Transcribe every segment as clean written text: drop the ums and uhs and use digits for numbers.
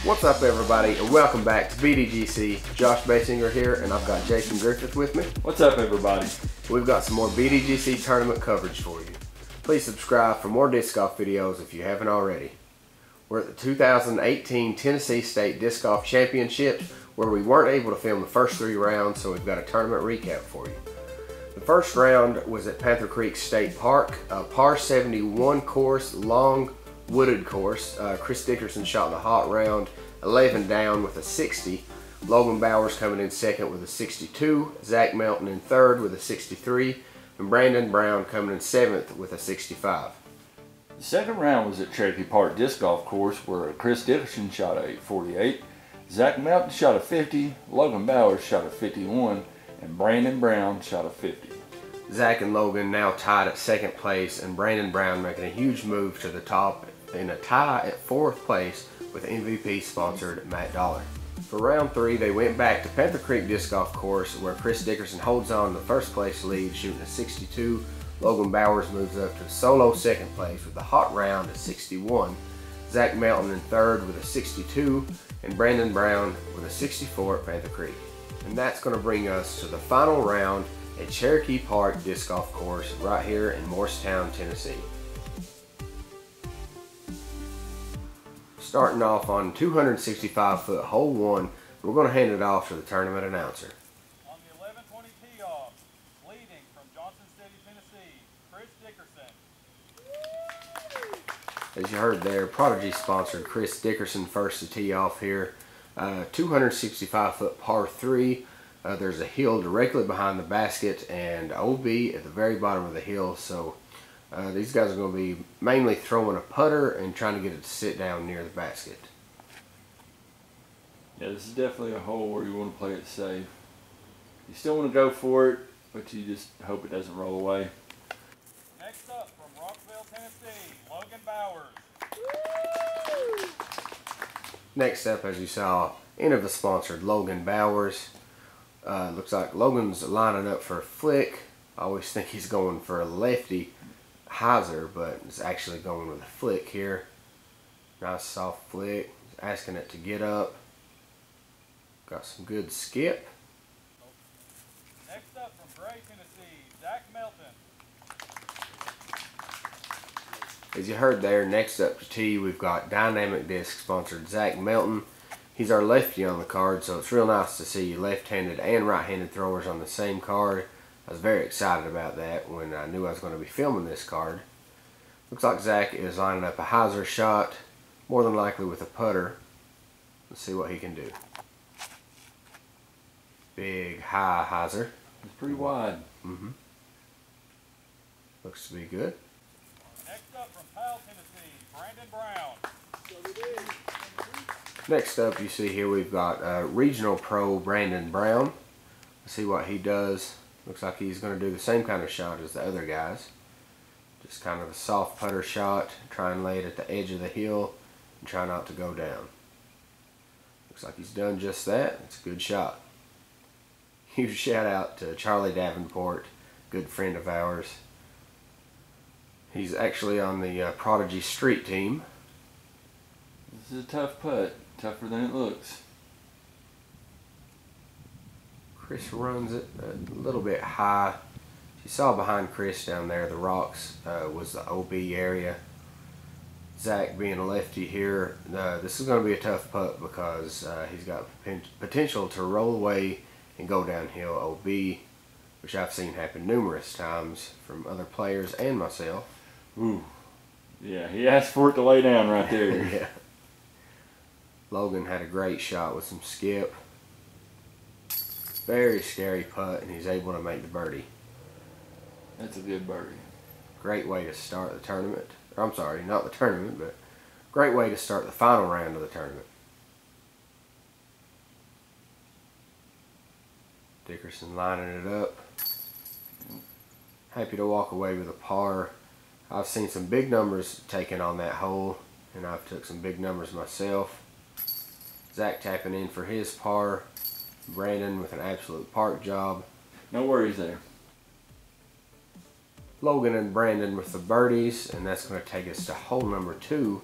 What's up, everybody, and welcome back to BDGC. Josh Baysinger here, and I've got Jason Griffith with me. What's up, everybody? We've got some more BDGC tournament coverage for you. Please subscribe for more disc golf videos if you haven't already. We're at the 2018 Tennessee State Disc Golf Championships, where we weren't able to film the first 3 rounds, so we've got a tournament recap for you. The first round was at Panther Creek State Park, a par 71 course, long wooded course. Chris Dickerson shot in the hot round, 11 down with a 60. Logan Bowers coming in second with a 62. Zach Melton in third with a 63. And Brandon Brown coming in 7th with a 65. The second round was at Cherokee Park Disc Golf Course, where Chris Dickerson shot a 48. Zach Melton shot a 50. Logan Bowers shot a 51. And Brandon Brown shot a 50. Zach and Logan now tied at second place, and Brandon Brown making a huge move to the top in a tie at 4th place with MVP sponsored Matt Dollar. For round 3, they went back to Panther Creek Disc Golf Course, where Chris Dickerson holds on to the first place lead shooting a 62. Logan Bowers moves up to solo second place with a hot round at 61. Zach Melton in third with a 62, and Brandon Brown with a 64 at Panther Creek. And that's going to bring us to the final round at Cherokee Park Disc Golf Course right here in Morristown, Tennessee. Starting off on 265-foot hole 1, we're going to hand it off to the tournament announcer. On the 11:20 tee off, leading from Johnson City, Tennessee, Chris Dickerson. As you heard there, Prodigy sponsored Chris Dickerson first to tee off here. 265-foot par 3. There's a hill directly behind the basket and OB at the very bottom of the hill, so these guys are going to be mainly throwing a putter and trying to get it to sit down near the basket. Yeah, this is definitely a hole where you want to play it safe. You still want to go for it, but you just hope it doesn't roll away. Next up from Rockville, Tennessee, Logan Bowers. Next up, as you saw, Innova sponsored Logan Bowers. Looks like Logan's lining up for a flick. I always think he's going for a lefty hyzer, but it's actually going with a flick here. Nice soft flick. Asking it to get up. Got some good skip. Next up from Gray, Tennessee, Zach Melton. As you heard there, next up to tee, we've got Dynamic Disc sponsored Zach Melton. He's our lefty on the card, so it's real nice to see left-handed and right-handed throwers on the same card. I was very excited about that when I knew I was going to be filming this card. Looks like Zach is lining up a hyzer shot, more than likely with a putter. Let's see what he can do. Big high hyzer. It's pretty wide. Looks to be good. Next up from Powell, Tennessee, Brandon Brown. Next up, you see here we've got Regional Pro Brandon Brown. Let's see what he does. Looks like he's going to do the same kind of shot as the other guys. Just kind of a soft putter shot. Try and lay it at the edge of the hill and try not to go down. Looks like he's done just that. It's a good shot. Huge shout out to Charlie Davenport, good friend of ours. He's actually on the Prodigy Street team. This is a tough putt. Tougher than it looks. Chris runs it a little bit high. You saw behind Chris down there, the rocks was the OB area. Zach being a lefty here, this is going to be a tough putt because he's got potential to roll away and go downhill OB, which I've seen happen numerous times from other players and myself. Ooh. Yeah, he asked for it to lay down right there. Yeah. Logan had a great shot with some skip. Very scary putt, and he's able to make the birdie. That's a good birdie. Great way to start the tournament. Or, I'm sorry, not the tournament, but great way to start the final round of the tournament. Dickerson lining it up. Happy to walk away with a par. I've seen some big numbers taken on that hole, and I've took some big numbers myself. Zach tapping in for his par. Brandon with an absolute park job. No worries there. Logan and Brandon with the birdies, and that's going to take us to hole number 2,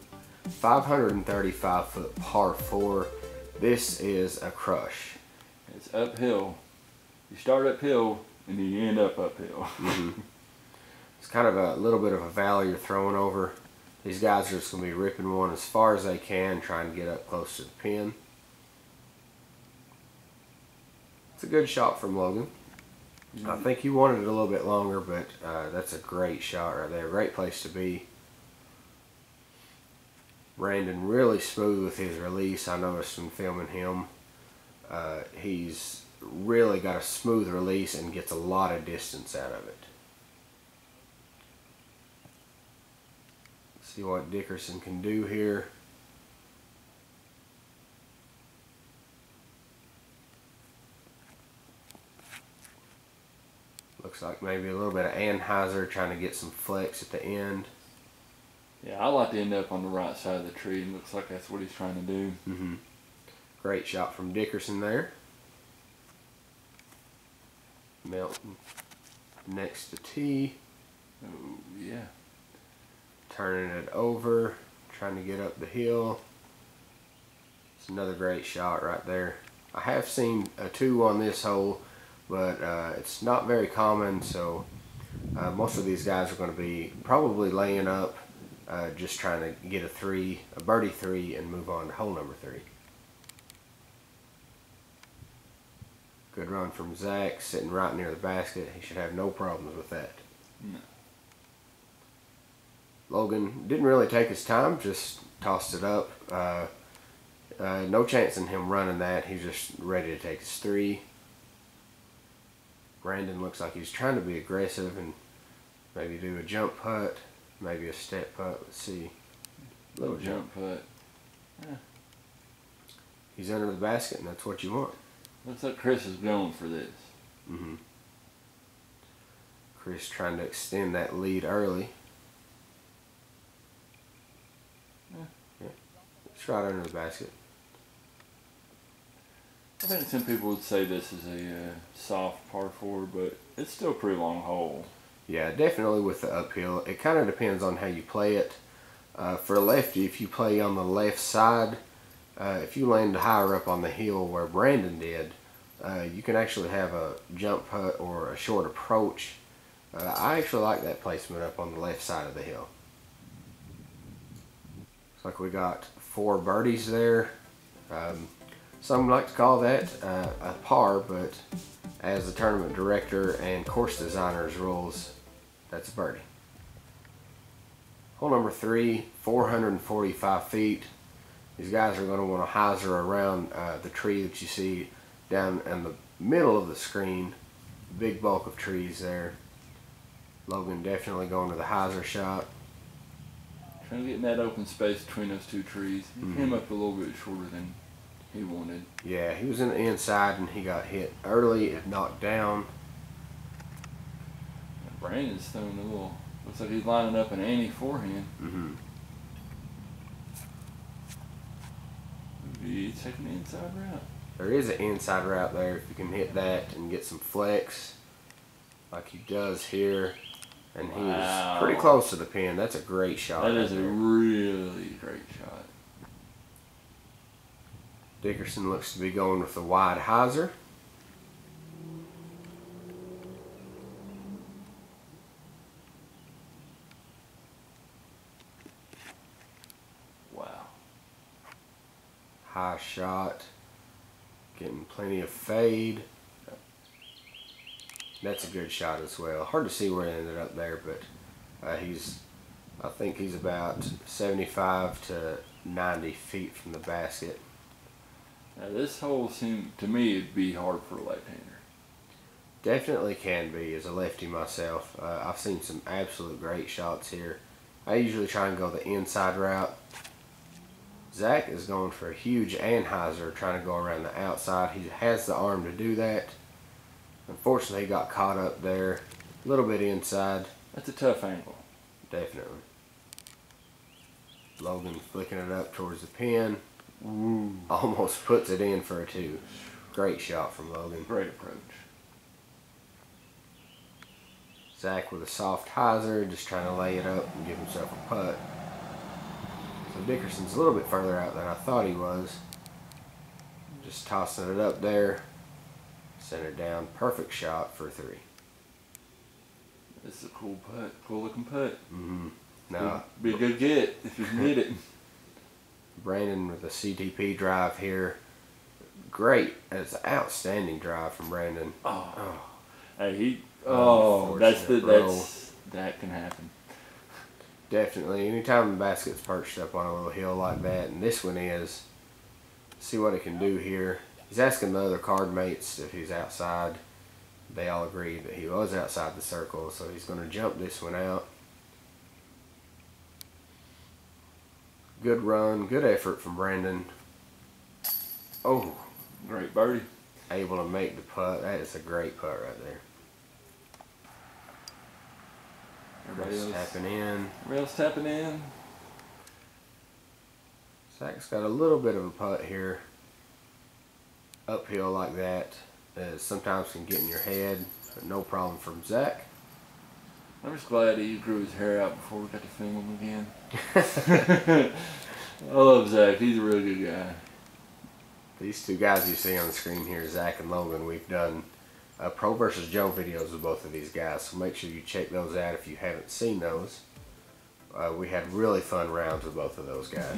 535-foot par 4. This is a crush. It's uphill. You start uphill and you end up uphill. It's kind of a little bit of a valley you're throwing over. These guys are just going to be ripping one as far as they can, trying to get up close to the pin. It's a good shot from Logan. I think he wanted it a little bit longer, but that's a great shot right there. Great place to be. Brandon really smooth with his release. I noticed when filming him, he's really got a smooth release and gets a lot of distance out of it. See what Dickerson can do here. Looks like maybe a little bit of Anheuser trying to get some flex at the end. Yeah, I like to end up on the right side of the tree. It looks like that's what he's trying to do. Great shot from Dickerson there. Melton next to tee. Oh, yeah. Turning it over, trying to get up the hill. It's another great shot right there. I have seen a 2 on this hole, but it's not very common, so most of these guys are going to be probably laying up, just trying to get a birdie 3 and move on to hole number 3. Good run from Zach, sitting right near the basket. He should have no problems with that. No. Logan didn't really take his time, just tossed it up. No chance in him running that. He's just ready to take his 3. Brandon looks like he's trying to be aggressive and maybe do a jump putt, maybe a step putt. Let's see. Little jump putt. Yeah. He's under the basket, and that's what you want. Looks like Chris is going for this. Chris trying to extend that lead early. Yeah. It's right under the basket. I think some people would say this is a soft par 4, but it's still a pretty long hole. Yeah, definitely with the uphill. It kind of depends on how you play it. For a lefty, if you play on the left side, if you land higher up on the hill where Brandon did, you can actually have a jump putt or a short approach. I actually like that placement up on the left side of the hill. Looks like we got 4 birdies there. Some like to call that a par, but as the tournament director and course designer's rules, that's a birdie. Hole number 3, 445 feet. These guys are going to want to hyzer around the tree that you see down in the middle of the screen. Big bulk of trees there. Logan definitely going to the hyzer shot. Trying to get in that open space between those 2 trees. He came up a little bit shorter than he wanted. Yeah, he was in the inside and he got hit early and knocked down. Brandon's throwing a little, looks like he's lining up an anti forehand. He's taking the inside route. There is an inside route there if you can hit that and get some flex like he does here. And he was pretty close to the pin. That's a great shot. That is a really great shot. Dickerson looks to be going with the wide hyzer. Wow. High shot. Getting plenty of fade. That's a good shot as well. Hard to see where he ended up there, but I think he's about 75 to 90 feet from the basket. Now this hole seemed, to me, it'd be hard for a left-hander. Definitely can be, as a lefty myself. I've seen some absolute great shots here. I usually try and go the inside route. Zach is going for a huge Anheuser, trying to go around the outside. He has the arm to do that. Unfortunately, he got caught up there. A little bit inside. That's a tough angle. Definitely. Logan flicking it up towards the pin. Ooh. Almost puts it in for a 2. Great shot from Logan. Great approach. Zach with a soft hyzer, just trying to lay it up and give himself a putt. So Dickerson's a little bit further out than I thought he was. Just tossing it up there. Center down. Perfect shot for 3. This is a cool putt. Cool looking putt. Now, be a good get if you can get it. Brandon with a CTP drive here. Great. That's an outstanding drive from Brandon. Hey, Unfortunate that can happen. Definitely. Anytime the basket's perched up on a little hill like that, and this one is, see what he can do here. He's asking the other card mates if he's outside. They all agree that he was outside the circle, so he's going to jump this one out. Good run, good effort from Brandon. Oh, Great birdie. able to make the putt. That is a great putt right there. Everybody else tapping in. Everybody else tapping in. Zach's got a little bit of a putt here. Uphill like that. Sometimes can get in your head, but no problem from Zach. I'm just glad he grew his hair out before we got to film him again. I love Zach. He's a really good guy. These two guys you see on the screen here, Zach and Logan, we've done Pro versus Joe videos with both of these guys, so make sure you check those out if you haven't seen those. We had really fun rounds with both of those guys.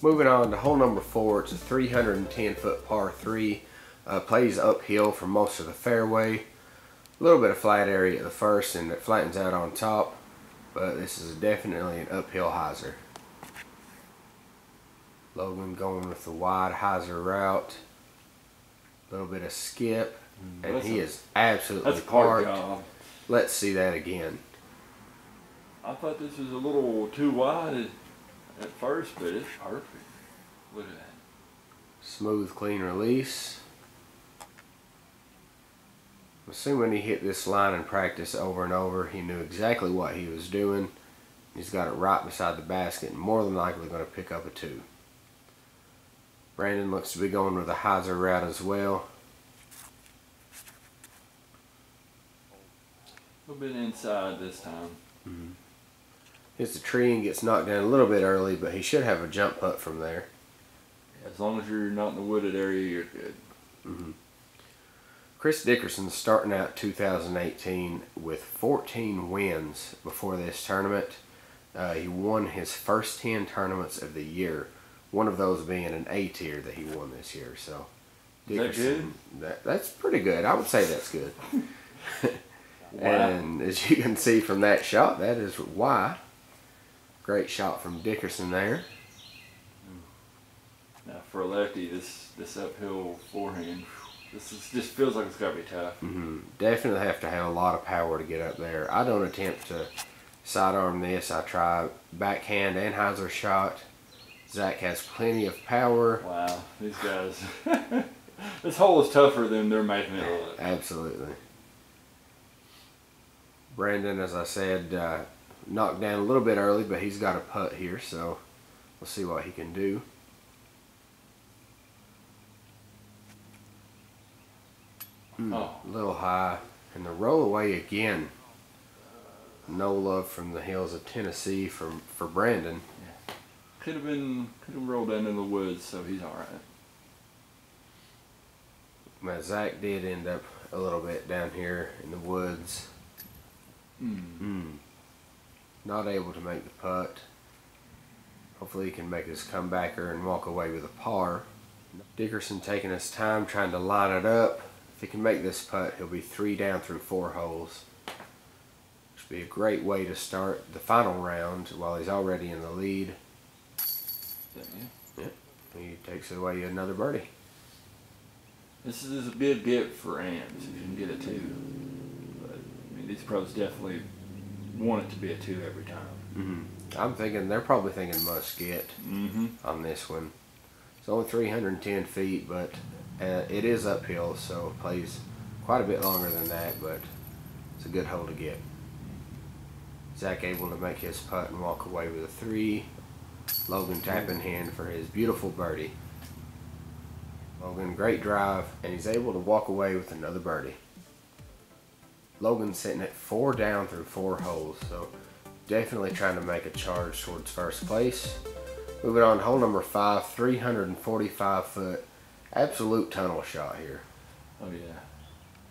Moving on to hole number 4, it's a 310-foot par 3. Plays uphill for most of the fairway. A little bit of flat area at the first, and it flattens out on top, but this is definitely an uphill hyzer. Logan going with the wide hyzer route. A little bit of skip, and he is absolutely parked. Let's see that again. I thought this was a little too wide at first, but it's perfect. Look at that. Smooth, clean release. I'm assuming he hit this line in practice over and over. He knew exactly what he was doing. He's got it right beside the basket and more than likely going to pick up a 2. Brandon looks to be going with a hyzer route as well. A little bit inside this time. Hits the tree and gets knocked down a little bit early, but he should have a jump putt from there. As long as you're not in the wooded area, you're good. Chris Dickerson starting out 2018 with 14 wins before this tournament. He won his first 10 tournaments of the year. One of those being an A tier that he won this year. So Dickerson, that's pretty good. I would say that's good. Wow. And as you can see from that shot, that is why. Great shot from Dickerson there. Now for a lefty, this uphill forehand, just feels like it's got to be tough. Definitely have to have a lot of power to get up there. I don't attempt to sidearm this. I try backhand and hyzer shot. Zach has plenty of power. Wow, these guys. This hole is tougher than they're making it look. Absolutely. Brandon, as I said, knocked down a little bit early, but he's got a putt here, so we'll see what he can do. A little high, and the roll away again. No love from the hills of Tennessee for Brandon. Yeah. Could have rolled down in the woods, so he's all right. Now Zach did end up a little bit down here in the woods. Not able to make the putt. Hopefully he can make his comebacker and walk away with a par. Dickerson taking his time trying to line it up. If he can make this putt, he'll be 3 down through 4 holes. Which would be a great way to start the final round while he's already in the lead. Yep. He takes away another birdie. This is a good get for Ams if you can get a 2. But I mean, these pros definitely want it to be a 2 every time. I'm thinking they're probably thinking must get on this one. It's only 310 feet, but it is uphill, so it plays quite a bit longer than that, but it's a good hole to get. Zach able to make his putt and walk away with a 3. Logan tap in hand for his beautiful birdie. Logan, great drive, and he's able to walk away with another birdie. Logan's sitting at 4 down through 4 holes, so definitely trying to make a charge towards first place. Moving on to hole number 5, 345 foot, absolute tunnel shot here. Oh yeah.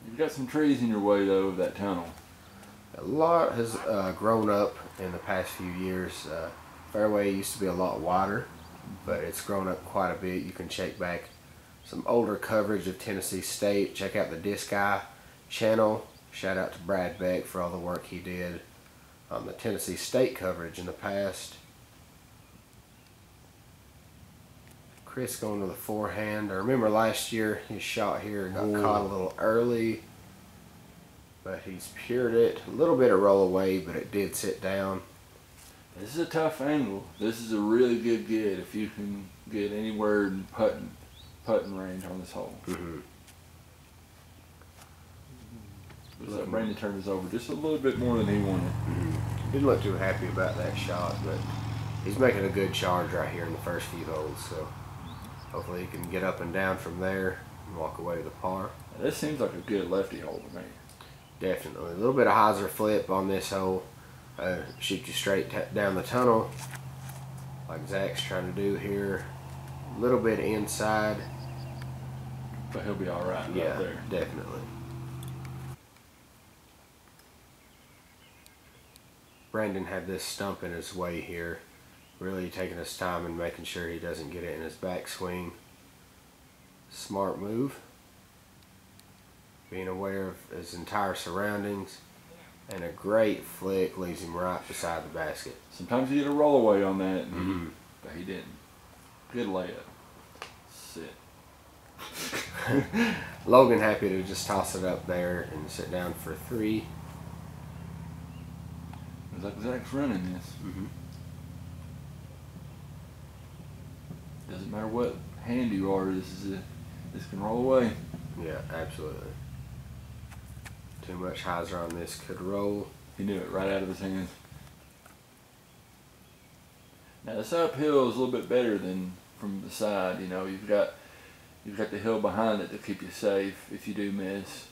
You've got some trees in your way though of that tunnel. A lot has grown up in the past few years. Fairway used to be a lot wider, but it's grown up quite a bit. You can check back some older coverage of Tennessee State. Check out the Disc Guy channel. Shout out to Brad Beck for all the work he did on the Tennessee State coverage in the past. Chris going to the forehand. I remember last year his shot here got caught a little early, but he's pured it. A little bit of roll away, but it did sit down. This is a tough angle. This is a really good get if you can get anywhere in putting range on this hole. So Brandon turned this over just a little bit more than he wanted. Didn't look too happy about that shot, but he's making a good charge right here in the first few holes. So hopefully he can get up and down from there and walk away to the par. This seems like a good lefty hole to me. Definitely. A little bit of hyzer flip on this hole. Shoot you straight down the tunnel like Zach's trying to do here. A little bit inside. But he'll be alright Yeah, right there. definitely. Brandon had this stump in his way here. Really taking his time and making sure he doesn't get it in his backswing. Smart move. Being aware of his entire surroundings. And a great flick leaves him right beside the basket. Sometimes you get a roll away on that, but he didn't. Good layup. Sit. Logan happy to just toss it up there and sit down for 3. Looks like Zach's running this. Doesn't matter what hand you are, this can roll away. Yeah, absolutely. Too much hyzer on this could roll. He knew it right out of his hands. Now this uphill is a little bit better than from the side. You know, you've got the hill behind it to keep you safe if you do miss.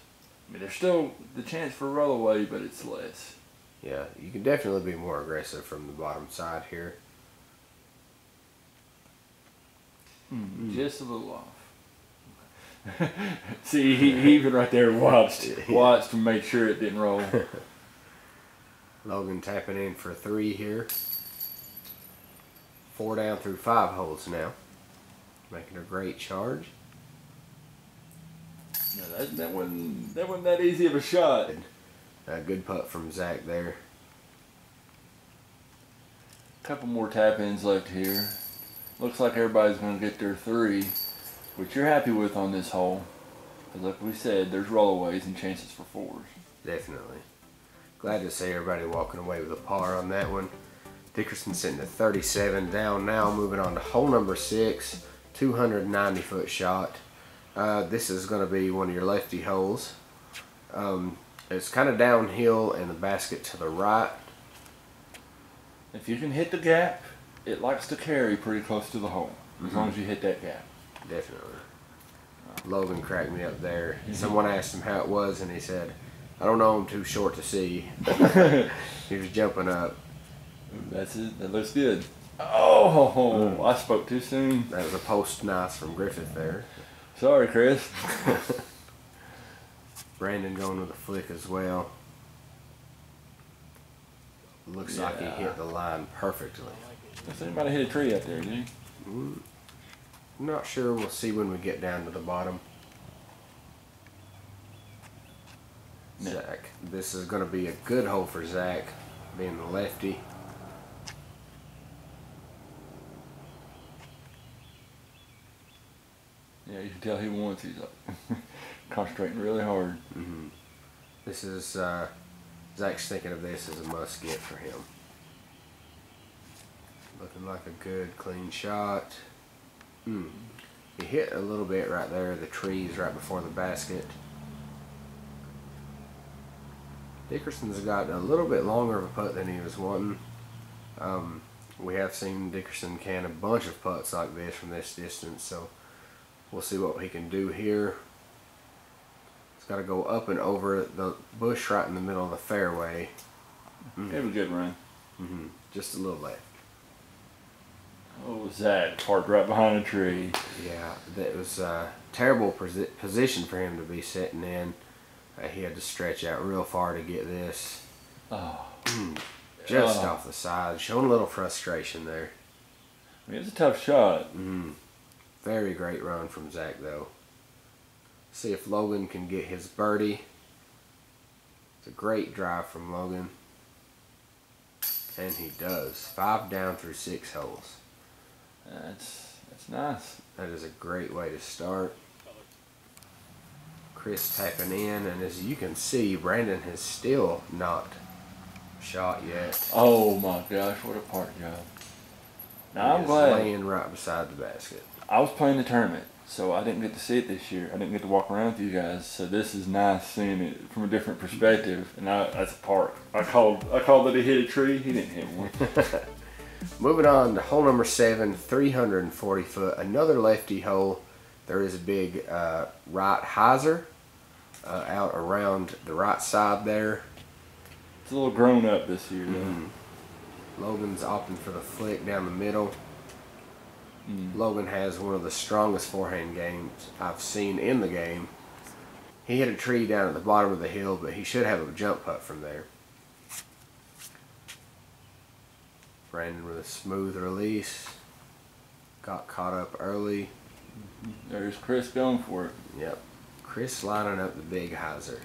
I mean, there's still the chance for a roll away, but it's less. Yeah, you can definitely be more aggressive from the bottom side here. Just a little off. See, he even right there watched to make sure it didn't roll. Logan tapping in for 3 here. 4 down through 5 holes now. Making a great charge. No, that wasn't that easy of a shot. A good putt from Zach there. Couple more tap ins left here. Looks like everybody's going to get their 3, which you're happy with on this hole. Because like we said, there's rollaways and chances for 4s. Definitely. Glad to see everybody walking away with a par on that one. Dickerson sitting at 37 down now. Moving on to hole number 6, 290 foot shot. This is going to be one of your lefty holes. It's kind of downhill and the basket to the right. If you can hit the gap, it likes to carry pretty close to the hole. As long as you hit that gap. Definitely. Logan cracked me up there. Someone asked him how it was and he said, I don't know, I'm too short to see. He was jumping up. That's it. That looks good. Oh, I spoke too soon. That was a post nice from Griffith there. Sorry, Chris. Brandon going with a flick as well. Looks like he hit the line perfectly. Looks like he might have hit a tree out there, didn't he? I'm not sure. We'll see when we get down to the bottom. No. Zach. This is going to be a good hole for Zach, being the lefty. Yeah, you can tell he wants. He's like concentrating really hard. This is Zach's thinking of this as a must get for him. Looking like a good clean shot. He hit a little bit right there. The trees right before the basket. Dickerson's got a little bit longer of a putt than he was wanting. We have seen Dickerson can a bunch of putts like this from this distance, so we'll see what he can do here. It's got to go up and over the bush right in the middle of the fairway. Have a good run. Just a little left. Oh, Zach parked right behind a tree. Yeah, that was a terrible position for him to be sitting in. He had to stretch out real far to get this. Oh. Just off the side, showing a little frustration there. I mean, it's a tough shot. Very great run from Zach, though. See if Logan can get his birdie. It's a great drive from Logan. And he does. 5 down through 6 holes. That's nice. That is a great way to start. Chris tapping in, and as you can see, Brandon has still not shot yet. Oh my gosh, what a park job. Now I'm glad. Laying right beside the basket. I was playing the tournament, so I didn't get to see it this year. I didn't get to walk around with you guys, so this is nice seeing it from a different perspective. And that's a park. I called that he hit a tree. He didn't hit one. Moving on to hole number 7, 340 foot. Another lefty hole. There is a big right hyzer out around the right side there. It's a little grown up this year, though. Logan's opting for the flick down the middle. Logan has one of the strongest forehand games I've seen in the game. He hit a tree down at the bottom of the hill, but he should have a jump putt from there. Brandon with a smooth release. Got caught up early. There's Chris going for it. Yep. Chris lining up the big hyzer.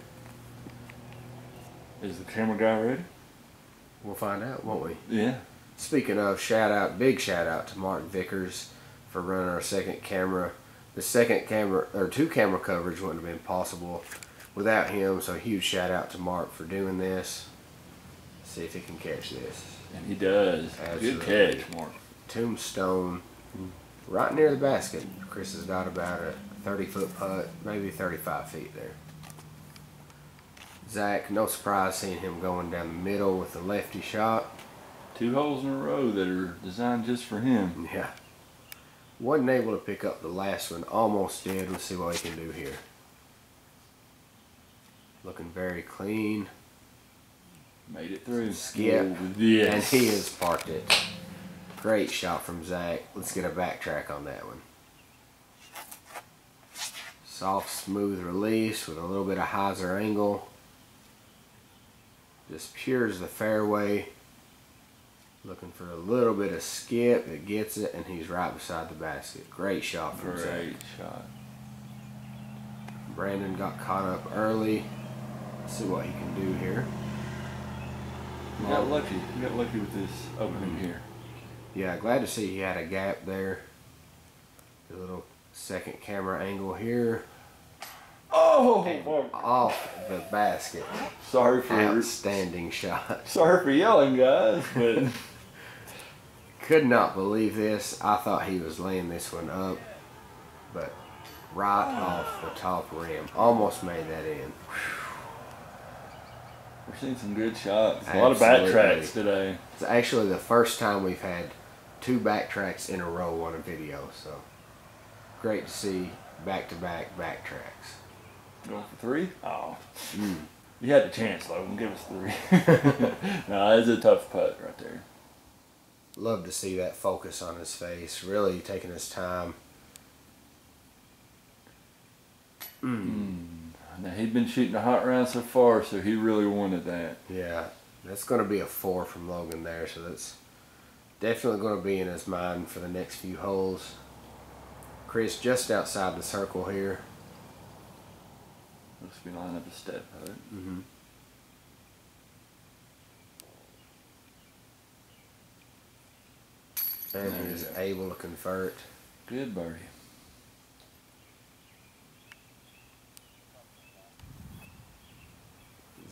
Is the camera guy ready? We'll find out, won't we? Yeah. Speaking of, big shout out to Mark Vicars for running our second camera. The second camera, or 2 camera coverage wouldn't have been possible without him, so huge shout out to Mark for doing this. See if he can catch this. And he does. Absolutely. Good catch, Mark. Tombstone, right near the basket. Chris has got about a 30-foot putt, maybe 35 feet there. Zach, no surprise seeing him going down the middle with the lefty shot. 2 holes in a row that are designed just for him. Yeah. Wasn't able to pick up the last one. Almost did. Let's see what he can do here. Looking very clean. Made it through. Skip. Oh, yes. And he has parked it. Great shot from Zach. Let's get a backtrack on that one. Soft, smooth release with a little bit of hyzer angle. Just pures the fairway. Looking for a little bit of skip. It gets it, and he's right beside the basket. Great shot from Zach. Great shot. Brandon got caught up early. Let's see what he can do here. He got lucky. He got lucky with this opening here. Yeah, glad to see he had a gap there. A little second camera angle here. Oh, And off the basket. sorry for Outstanding shot. sorry for yelling, guys, but Could not believe this. I thought he was laying this one up, but right off the top rim. Almost made that in. we're seeing some good shots. A Absolutely. lot of backtracks today. It's actually the first time we've had 2 backtracks in a row on a video, so great to see back-to-back backtracks. Going for 3? Oh. You had the chance, Logan. Give us 3. No, it's a tough putt right there. Love to see that focus on his face, really taking his time. Now, he'd been shooting a hot round so far, so he really wanted that. Yeah, that's going to be a 4 from Logan there, so that's definitely going to be in his mind for the next few holes. Chris just outside the circle here. Looks to be lining up a step putt. And he is able to convert. Good birdie.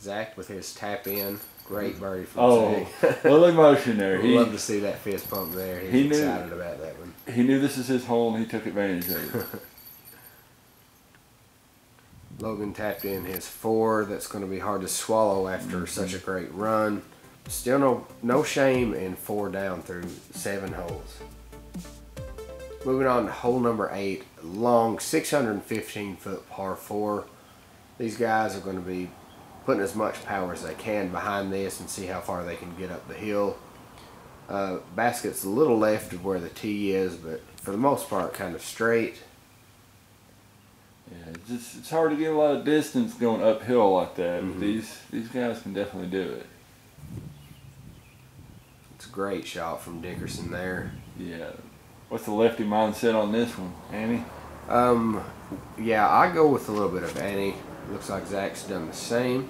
Zach with his tap in. Great birdie from Zach. Little emotion there. We'd love to see that fist pump there. He's excited about that one. He knew this is his hole and he took advantage of it. Logan tapped in his 4. That's going to be hard to swallow after such a great run. Still no shame in 4 down through 7 holes. Moving on to hole number 8. Long 615-foot par 4. These guys are going to be putting as much power as they can behind this and see how far they can get up the hill. Basket's a little left of where the tee is, but for the most part kind of straight. Yeah, it's hard to get a lot of distance going uphill like that. But these guys can definitely do it. It's a great shot from Dickerson there. Yeah. What's the lefty mindset on this one, Annie? Yeah, I go with a little bit of Annie. Looks like Zach's done the same.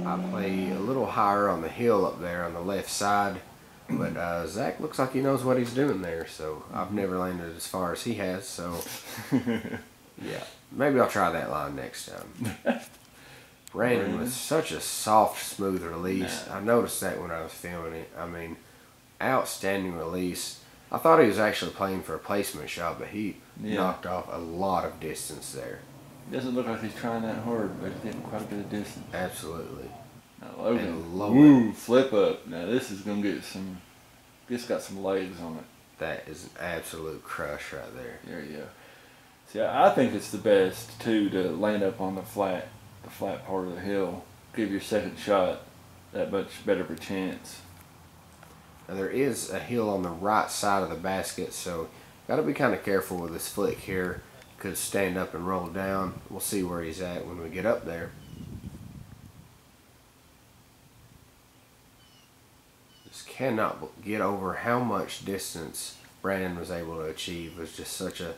I play a little higher on the hill up there on the left side, but Zach looks like he knows what he's doing there, so I've never landed as far as he has, so yeah, maybe I'll try that line next time. Brandon was such a soft, smooth release. I noticed that when I was filming it. I mean, outstanding release. I thought he was actually playing for a placement shot, but he knocked off a lot of distance there. Doesn't look like he's trying that hard, but he's getting quite a bit of distance. Absolutely. Now Logan, flip up. Now this is gonna get some. This got some legs on it. That is an absolute crush right there. There you go. See, I think it's the best too to land up on the flat part of the hill. Give your second shot that much better of a chance. Now there is a hill on the right side of the basket, so got to be kind of careful with this flick here. Could stand up and roll down. We'll see where he's at when we get up there. Just cannot get over how much distance Brandon was able to achieve. It was just such a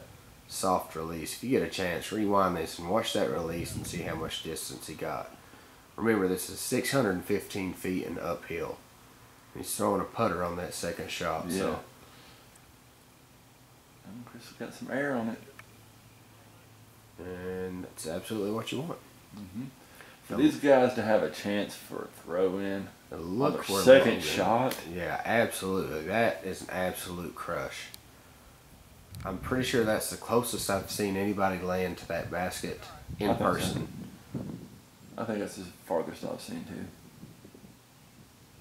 soft release. If you get a chance, rewind this and watch that release and see how much distance he got. Remember, this is 615 feet and uphill. He's throwing a putter on that second shot. Yeah. So Chris has got some air on it. And that's absolutely what you want. For these guys to have a chance for a throw in, look on their second shot. Yeah, absolutely. That is an absolute crush. I'm pretty sure that's the closest I've seen anybody land to that basket in person. I think that's the farthest I've seen too.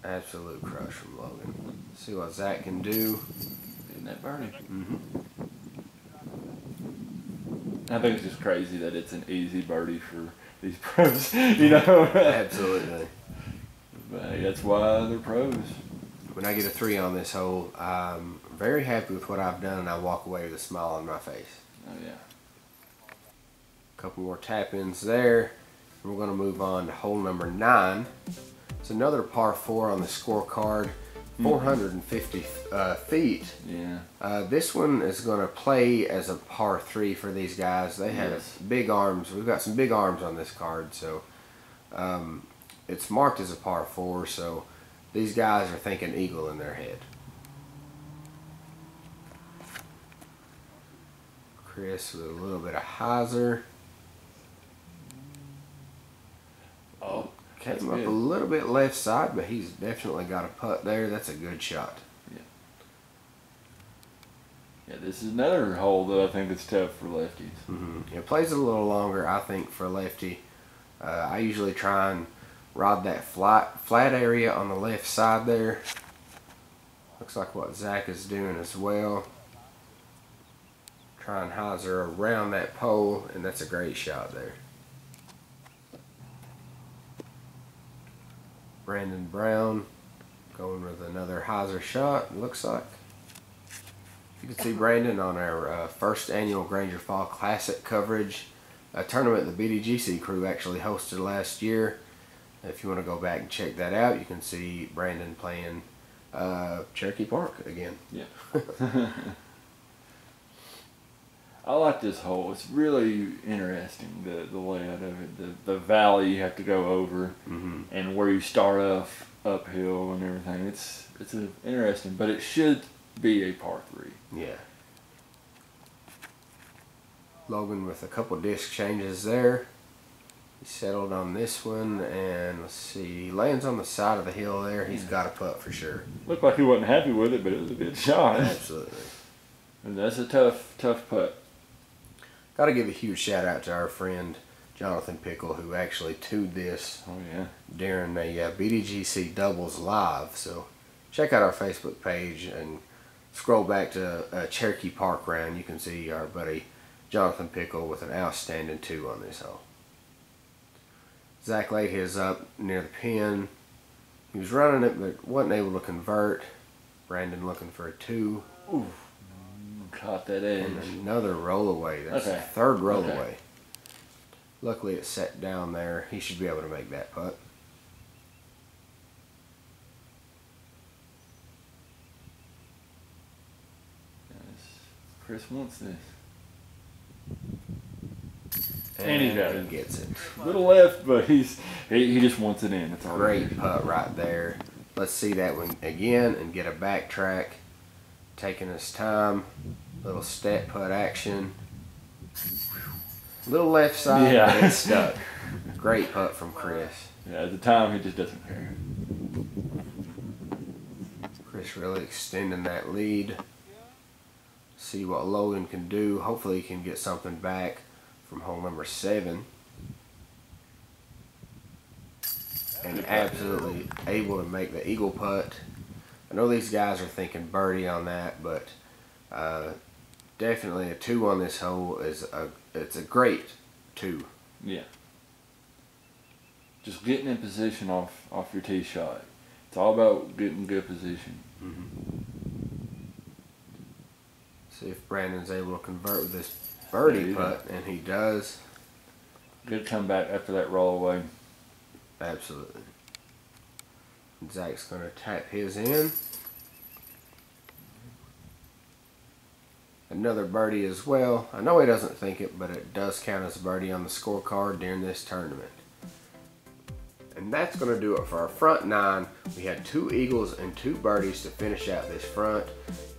Absolute crush from Logan. See what Zach can do. Isn't that birdie? I think it's just crazy that it's an easy birdie for these pros, you know? Absolutely. But that's why they're pros. When I get a 3 on this hole, I'm very happy with what I've done, and I walk away with a smile on my face. Oh, yeah. A couple more tap-ins there. We're going to move on to hole number 9. It's another par 4 on the scorecard. 450 feet. Yeah. This one is going to play as a par 3 for these guys. They have big arms. We've got some big arms on this card, so it's marked as a par 4. So these guys are thinking eagle in their head. Chris with a little bit of hyzer. Oh. Came up a little bit left side, but he's definitely got a putt there. That's a good shot. Yeah. Yeah, this is another hole that I think is tough for lefties. It plays a little longer, I think, for a lefty. I usually try and rod that flat area on the left side there. Looks like what Zach is doing as well. Try and hyzer around that pole, and that's a great shot there. Brandon Brown going with another hyzer shot, it looks like. You can see Brandon on our first annual Granger Fall Classic coverage. A tournament the BDGC crew actually hosted last year. If you want to go back and check that out, you can see Brandon playing Cherokee Park again. Yeah. I like this hole. It's really interesting, the layout of it, the valley you have to go over, and where you start off uphill and everything. It's interesting, but it should be a par 3. Yeah. Logan with a couple disc changes there. He settled on this one, and let's see, he lands on the side of the hill there. He's got a putt for sure. Looked like he wasn't happy with it, but it was a good shot. Absolutely. And that's a tough putt. Got to give a huge shout out to our friend Jonathan Pickle, who actually tuned this during a BDGC doubles live. So check out our Facebook page and scroll back to Cherokee Park round. You can see our buddy Jonathan Pickle with an outstanding 2 on this hole. Zach laid his up near the pin. He was running it but wasn't able to convert. Brandon looking for a 2. Ooh, caught that edge. And another roll away. That's Okay. the 3rd roll away. Luckily it set down there. He should be able to make that putt. Chris wants this. And he got he it. gets it. Little left, but he just wants it in. That's all. Great putt right there. Let's see that one again and get a backtrack. Taking his time. Little step putt action. Little left side, Yeah. but it's stuck. Great putt from Chris. Yeah, at the time, he just doesn't care. Chris really extending that lead. See what Logan can do. Hopefully he can get something back from hole number 7. And absolutely able to make the eagle putt. I know these guys are thinking birdie on that, but definitely a 2 on this hole is it's a great 2. Yeah. Just getting in position off your tee shot. It's all about getting good position. See if Brandon's able to convert with this birdie Yeah, putt, and he does. Good comeback after that roll away. Absolutely. Zach's going to tap his in. Another birdie as well. I know he doesn't think it, but it does count as a birdie on the scorecard during this tournament. And that's going to do it for our front 9. We had 2 eagles and 2 birdies to finish out this front.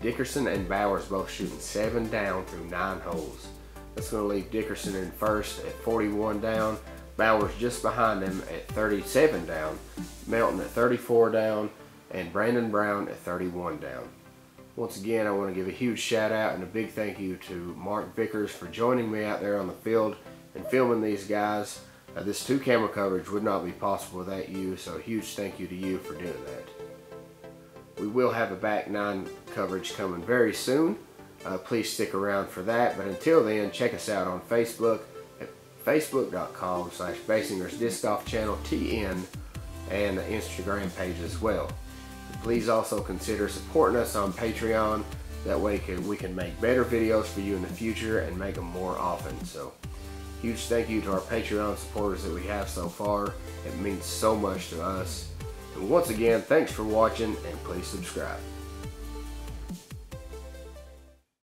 Dickerson and Bowers both shooting 7 down through 9 holes. That's going to leave Dickerson in first at 41 down. Bowers just behind him at 37 down. Melton at 34 down. And Brandon Brown at 31 down. Once again, I want to give a huge shout out and a big thank you to Mark Vicars for joining me out there on the field and filming these guys. This 2-camera coverage would not be possible without you, so a huge thank you to you for doing that. We will have a back 9 coverage coming very soon. Please stick around for that, but until then, check us out on Facebook at facebook.com/baysingersdiscgolfchannel TN and the Instagram page as well. Please also consider supporting us on Patreon. That way we can make better videos for you in the future and make them more often. So, huge thank you to our Patreon supporters that we have so far. It means so much to us. And once again, thanks for watching, and please subscribe.